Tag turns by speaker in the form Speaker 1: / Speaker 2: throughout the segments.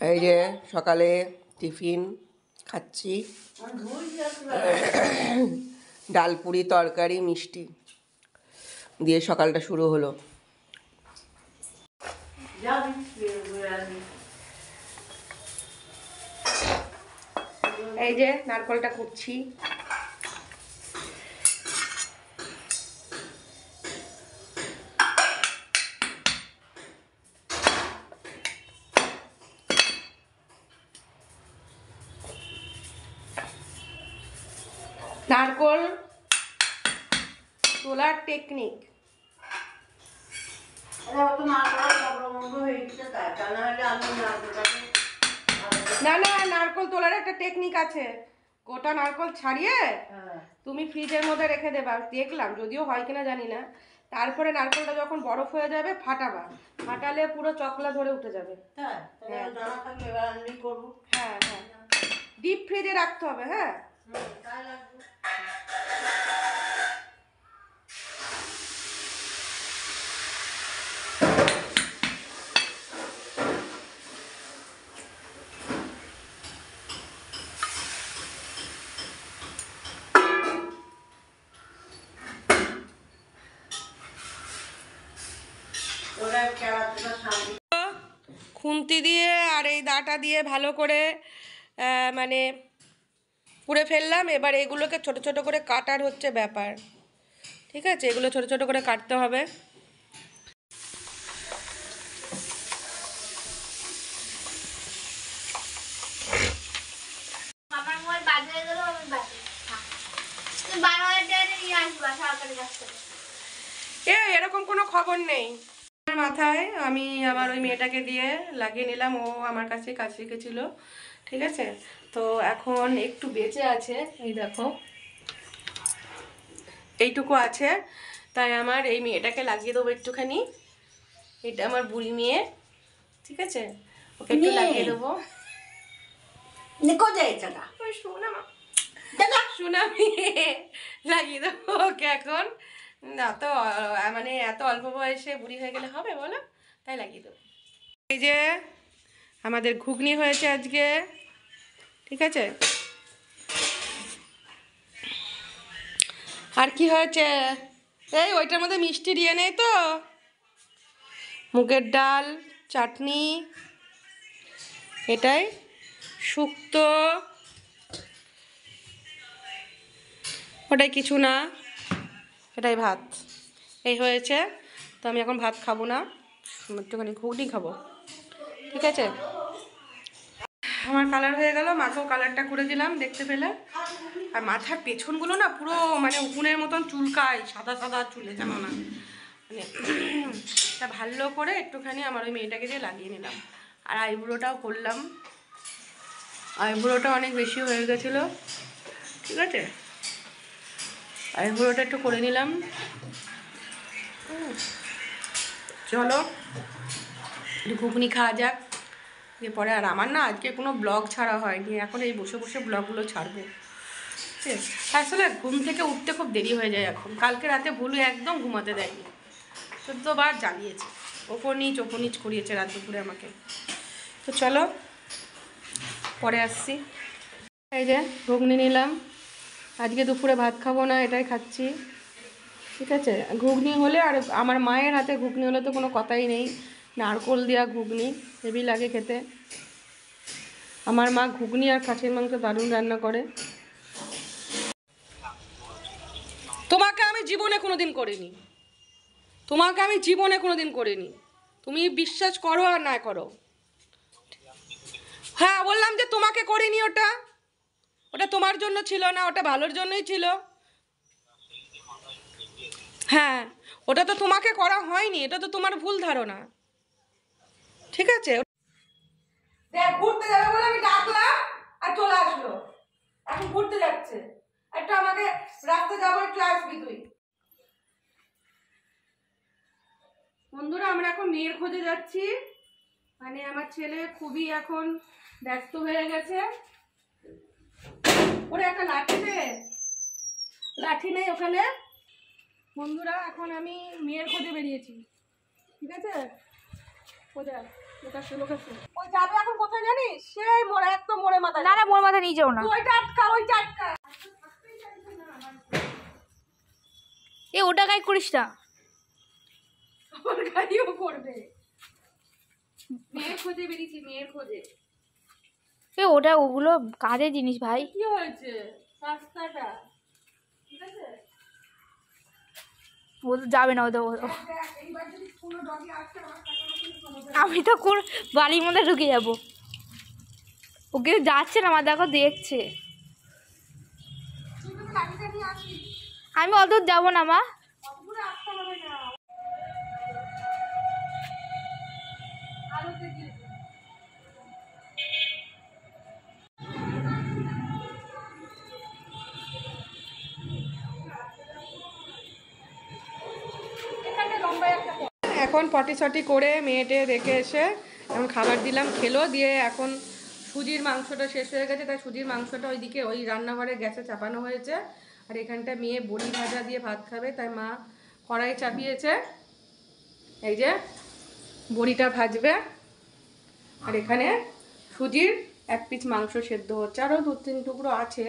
Speaker 1: এই যে সকালে টিফিন খাচ্ছি, ডাল পুরি তরকারি মিষ্টি দিয়ে সকালটা শুরু হলো। এই যে নারকলটা কুটছি, নারকল তোলার টেকনিক। না না, নারকল তোলার একটা টেকনিক আছে। গোটা নারকল ছাড়িয়ে তুমি ফ্রিজের মধ্যে রেখে দেবা, দেখলাম, যদিও হয় কিনা জানি না। তারপরে নারকলটা যখন বরফ হয়ে যাবে ফাটাবা, ফাটালে পুরো চকলা ধরে উঠে যাবে। হ্যাঁ হ্যাঁ, ডিপ ফ্রিজে রাখতে হবে। হ্যাঁ, খুন্তি দিয়ে আর এই দাটা দিয়ে ভালো করে মানে পুড়ে ফেললাম। এবার এগুলোকে ছোট ছোট করে কাটার হচ্ছে ব্যাপার। ঠিক আছে, এগুলো ছোট ছোট করে কাটতে হবে। এরকম কোনো খবর নেই মাথায়। আমি আমার ওই মেয়েটাকে দিয়ে লাগিয়ে নিলাম, ও আমার কাছে কাজ শিখেছিল। ঠিক আছে, তো এখন একটু বেঁচে আছে, এই দেখো এইটুকু আছে, তাই আমার এই মেয়েটাকে লাগিয়ে দেবো একটুখানি। এটা আমার বুড়ি মেয়ে, ঠিক আছে, ওকে একটু লাগিয়ে দেবো। শোনা মেয়ে, লাগিয়ে দেবো ওকে এখন। না তো মানে এত অল্প বয়সে বুড়ি হয়ে গেলে হবে বলো, তাই লাগিয়ে দেবো। এই যে আমাদের ঘুগনি হয়েছে আজকে, ঠিক আছে। আর কি হয়েছে, এই ওইটার মধ্যে মিষ্টি দিয়ে নেই তো, মুগের ডাল, চাটনি, এটাই শুক্তো, ওটাই কিছু না, এটাই ভাত। এই হয়েছে, তো আমি এখন ভাত খাবো না, একটুখানি ঘুগনি খাবো, ঠিক আছে। আমার কালার হয়ে গেল, মাকেও কালারটা করে দিলাম দেখতে পেলে। আর মাথার পেছনগুলো না পুরো মানে উকুনের মতন চুলকায়, সাদা সাদা চুলে, জানো না, মানে তা ভালো করে একটুখানি আমার ওই মেয়েটাকে দিয়ে লাগিয়ে নিলাম। আর আইব্রোটাও করলাম, আইব্রোটা অনেক বেশি হয়ে গেছিলো, ঠিক আছে, আইব্রোটা একটু করে নিলাম। চলো ঘুগনি খাওয়া যাক এরপরে। আর আমার না আজকে কোনো ব্লগ ছাড়া হয়নি, এখন এই বসে বসে ব্লগগুলো ছাড়বো, ঠিক আছে। আসলে ঘুম থেকে উঠতে খুব দেরি হয়ে যায় এখন। কালকে রাতে ভুলু একদম ঘুমাতে দেয়নি, 14 বার জ্বালিয়েছে, ওপর নিচ করিয়েছে রাত দুপুরে আমাকে। তো চলো পরে আসছি। এই যে ঘুগনি নিলাম, আজকে দুপুরে ভাত খাবো না, এটাই খাচ্ছি, ঠিক আছে। ঘুগনি হলে, আর আমার মায়ের হাতে ঘুগনি হলে তো কোনো কথাই নেই, নারকোল দেওয়া ঘুগনি হেভি লাগে খেতে। আমার মা ঘুগনি আর খাসির মাংস দারুণ রান্না করে। তোমাকে আমি জীবনে কোনোদিন করিনি, তোমাকে আমি জীবনে কোনোদিন করিনি, তুমি বিশ্বাস করো আর না করো। হ্যাঁ বললাম যে তোমাকে করিনি, ওটা ওটা তোমার জন্য ছিল না, ওটা ভালোর জন্যই ছিল। হ্যাঁ, ওটা তো তোমাকে করা হয়নি, এটা তো তোমার ভুল ধারণা, ঠিক আছে। দেখ ঘুরতে যাবে বলে আমি ডাকলাম আর চলে আসলো, এখন ঘুরতে যাচ্ছে। একটু আমাকে রাস্তা যাবো, একটু আসবি তুই। বন্ধুরা আমরা এখন মেয়ের খোঁজে যাচ্ছি, মানে আমার ছেলে খুবই এখন ব্যস্ত হয়ে গেছে। ওরে একটা লাঠি দে, লাঠি নেই ওখানে। বন্ধুরা এখন আমি মেয়ের খোঁজে বেরিয়েছি, ঠিক আছে। কোথায় লোকাস, ওই যাবে এখন কোথায় জানিস? সেই মোড়ে, একদম মোড়ে মাথা।
Speaker 2: না না, মোর মাথা নিয়ে যাও না।
Speaker 1: ওইটা আটকা, ওইটা আটকা।
Speaker 2: এ ওটা গাই করিস না।
Speaker 1: আমার গাড়িও করবে। মেয়ের খোঁজে বেরিয়েছি, মেয়ের খোঁজে।
Speaker 2: এ ওটা, ওগুলো কাজের জিনিস ভাই।
Speaker 1: কি হয়েছে? রাস্তাটা ঠিক আছে,
Speaker 2: ও তো যাবে না। আমি তো বাড়ির মধ্যে ঢুকে যাবো। ওকে যাচ্ছে না, আমার দেখো দেখছে। আমি অত যাবো না মা।
Speaker 1: এখন পটি সটি করে মেয়েটে রেখে এসে এখন খাবার দিলাম, খেলো। দিয়ে এখন সুজির মাংসটা শেষ হয়ে গেছে, তাই সুজির মাংসটা ওইদিকে ওই রান্নাঘরে গ্যাসে চাপানো হয়েছে। আর এখানটা মেয়ে বড়ি ভাজা দিয়ে ভাত খাবে, তাই মা কড়াই চাপিয়েছে। এই যে বড়িটা ভাজবে, আর এখানে সুজির এক পিস মাংস সেদ্ধ হচ্ছে, আরও 2-3 টুকরো আছে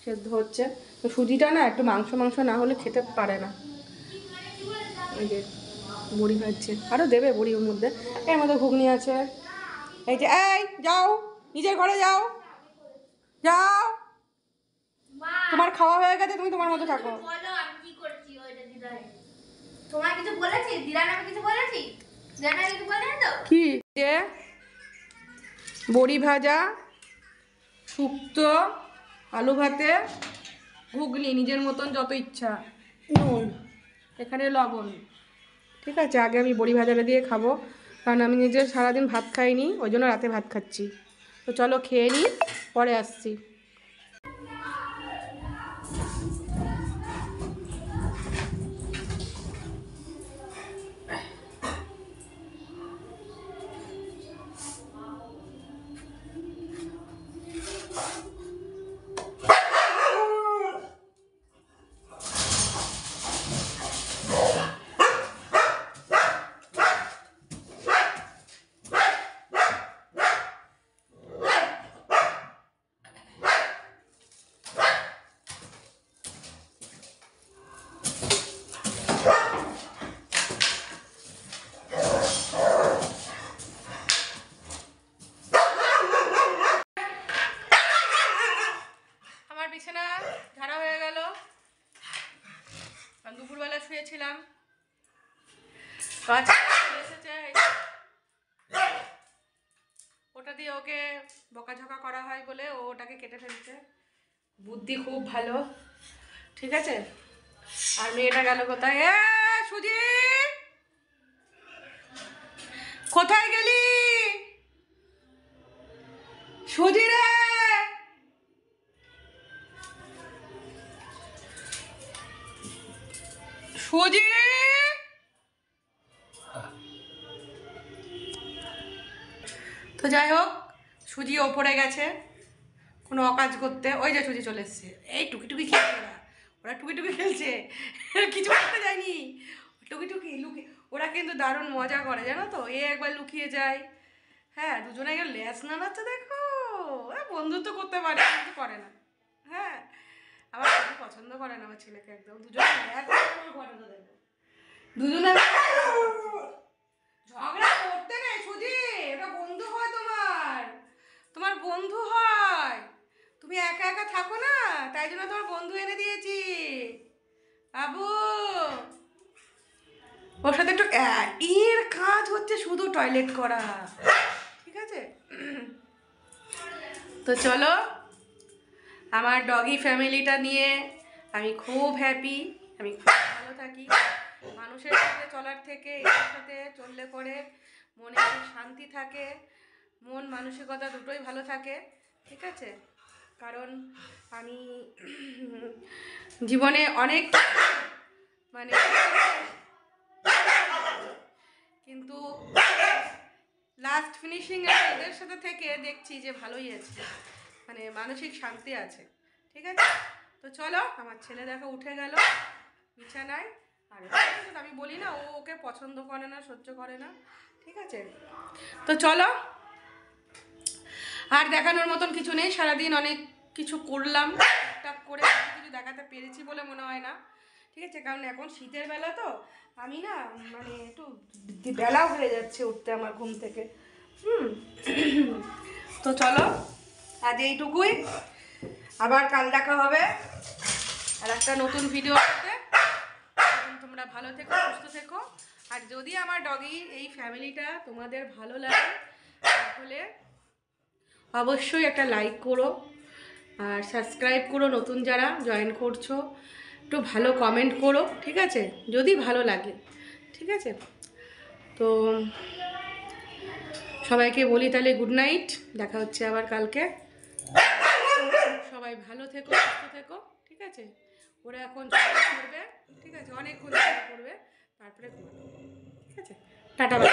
Speaker 1: সেদ্ধ হচ্ছে। তো সুজিটা না একটু মাংস মাংস না হলে খেতে পারে না। এই যে বড়ি ভাজছে, আরও দেবে বড়ি ওর মধ্যে। এর মধ্যে ঘুগনি আছে। এই যে এই যাও, নিজের ঘরে যাও, যাও, তোমার খাওয়া হয়ে গেছে, তুমি তোমার মতো থাকো। কি যে বড়ি ভাজা, শুক্তো, আলু ভাতে, ঘুগনি, নিজের মতন যত ইচ্ছা, নুন, এখানে লবণ। ঠিক আছে, আগে আমি বড়ি ভাজাটা দিয়ে খাবো, কারণ আমি নিজে সারাদিন ভাত খাইনি, ওই জন্য রাতে ভাত খাচ্ছি। তো চলো খেয়ে নিই, পরে আসছি। বিছানা ঝাড়া হয়ে গেল, দুপুরবেলা শুয়েছিলাম। এসেছে, ওটা দিয়ে ওকে বকাঝকা করা হয় বলে ও ওটাকে কেটে ফেলছে। বুদ্ধি খুব ভালো, ঠিক আছে। আর মেয়েটা গেল কোথায়? এ সুজি, কোথায় গেলি? সুজি রে, সুজি। তো যাই হোক, সুজি ওপরে গেছে কোনো অকাজ করতে। ওই যে সুজি চলে এসছে, এই টুকি টুকি খেলছে ওরা, ওরা টুকি টুকি খেলছে, কিছু করতে যায়নি, টুকি টুকি লুকিয়ে। ওরা কিন্তু দারুণ মজা করে জানো তো, এ একবার লুকিয়ে যায়, হ্যাঁ, দুজনে গেলে ল্যাস নাড়াচ্ছে, দেখো বন্ধুত্ব করতে পারে, কিন্তু করে না। হ্যাঁ, আমার পছন্দ করে না আমার ছেলেকে একদম। দুজনে ল্যাস ঘটনা দেখো, দুজনে ঝগড়া করতে নেই। সুজি, এটা বন্ধু হয় তোমার, তোমার বন্ধু হয়, তুমি একা একা থাকো না, তাই জন্য তোমার বন্ধু এনে দিয়েছি বাবু। ওর সাথে একটু, এর কাজ হচ্ছে শুধু টয়লেট করা, ঠিক আছে। তো চলো, আমার ডগি ফ্যামিলিটা নিয়ে আমি খুব হ্যাপি, আমি খুব ভালো থাকি। মানুষের সাথে চলার থেকে এর সাথে চললে পরে মনে খুব শান্তি থাকে, মন মানসিকতা দুটোই ভালো থাকে, ঠিক আছে। কারণ আমি জীবনে অনেক মানে, কিন্তু লাস্ট ফিনিশিং এদের সাথে থেকে দেখছি যে ভালোই আছে, মানে মানসিক শান্তি আছে, ঠিক আছে। তো চলো, আমার ছেলে দেখো উঠে গেল বিছানায়। আর আমি বলি না ও ওকে পছন্দ করে না, সহ্য করে না, ঠিক আছে। তো চলো, আর দেখানোর মতন কিছু নেই, সারাদিন অনেক কিছু করলাম, টুকটাক করে কিছু দেখাতে পেরেছি বলে মনে হয় না, ঠিক আছে? কারণ এখন শীতের বেলা তো আমি না মানে একটু বেলা হয়ে যাচ্ছে উঠতে আমার ঘুম থেকে। তো চলো আজ এইটুকুই, আবার কাল দেখা হবে আর একটা নতুন ভিডিও সাথে। তোমরা ভালো থেকো, সুস্থ থেকো। আর যদি আমার ডগি এই ফ্যামিলিটা তোমাদের ভালো লাগে তাহলে অবশ্যই একটা লাইক করো আর সাবস্ক্রাইব করো, নতুন যারা জয়েন করছো একটু ভালো কমেন্ট করো, ঠিক আছে? যদি ভালো লাগে, ঠিক আছে? তো সবাইকে বলি তাহলে গুড নাইট, দেখা হচ্ছে আবার কালকে। সবাই ভালো থেকো, সুস্থ থেকো, ঠিক আছে? ওরা এখন করবে, ঠিক আছে? অনেকক্ষণ করবে, তারপরে ঘুমাবে, ঠিক আছে? Tata bye.